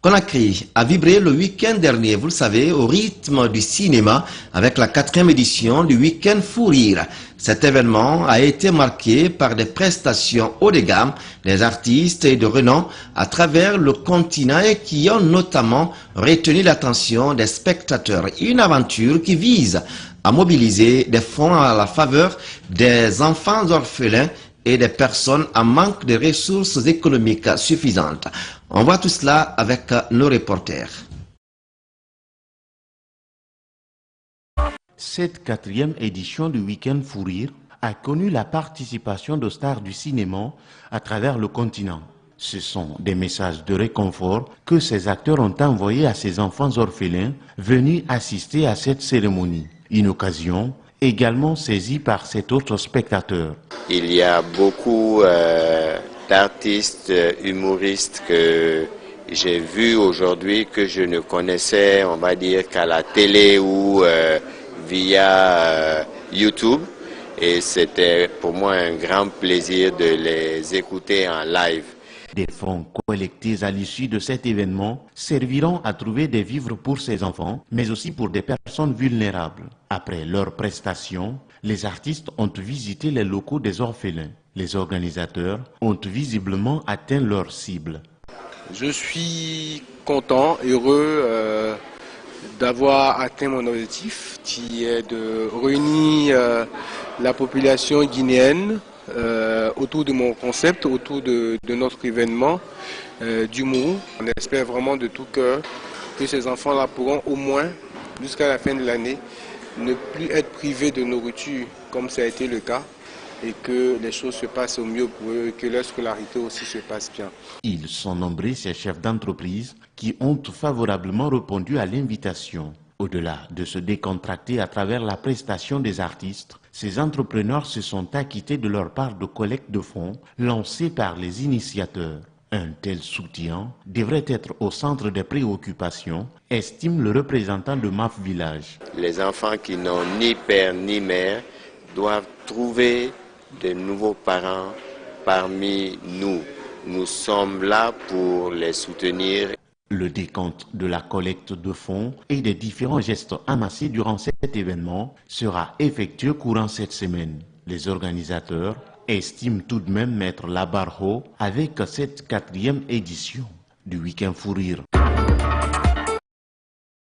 Conakry a vibré le week-end dernier, vous le savez, au rythme du cinéma avec la 4e édition du Week-end Fou Rire. Cet événement a été marqué par des prestations haut de gamme des artistes et de renom à travers le continent et qui ont notamment retenu l'attention des spectateurs. Une aventure qui vise à mobiliser des fonds à la faveur des enfants orphelins et des personnes en manque de ressources économiques suffisantes. On voit tout cela avec nos reporters. Cette 4e édition du Week-end Fou Rire a connu la participation de stars du cinéma à travers le continent. Ce sont des messages de réconfort que ces acteurs ont envoyés à ces enfants orphelins venus assister à cette cérémonie. Une occasion également saisie par cet autre spectateur. Il y a beaucoup d'artistes, humoristes que j'ai vus aujourd'hui que je ne connaissais, on va dire, qu'à la télé ou via YouTube. Et c'était pour moi un grand plaisir de les écouter en live. Des fonds collectés à l'issue de cet événement serviront à trouver des vivres pour ces enfants, mais aussi pour des personnes vulnérables. Après leur prestation, les artistes ont visité les locaux des orphelins. Les organisateurs ont visiblement atteint leur cible. Je suis content, heureux d'avoir atteint mon objectif, qui est de réunir la population guinéenne autour de mon concept, autour de notre événement d'humour. On espère vraiment de tout cœur que ces enfants-là pourront au moins, jusqu'à la fin de l'année, ne plus être privés de nourriture, comme ça a été le cas, et que les choses se passent au mieux pour eux, et que leur scolarité aussi se passe bien. Ils sont nombreux, ces chefs d'entreprise, qui ont favorablement répondu à l'invitation. Au-delà de se décontracter à travers la prestation des artistes, ces entrepreneurs se sont acquittés de leur part de collecte de fonds lancée par les initiateurs. Un tel soutien devrait être au centre des préoccupations, estime le représentant de MAF Village. Les enfants qui n'ont ni père ni mère doivent trouver de nouveaux parents parmi nous. Nous sommes là pour les soutenir. Le décompte de la collecte de fonds et des différents gestes amassés durant cet événement sera effectué courant cette semaine. Les organisateurs estiment tout de même mettre la barre haut avec cette 4e édition du Week-end Fou Rire.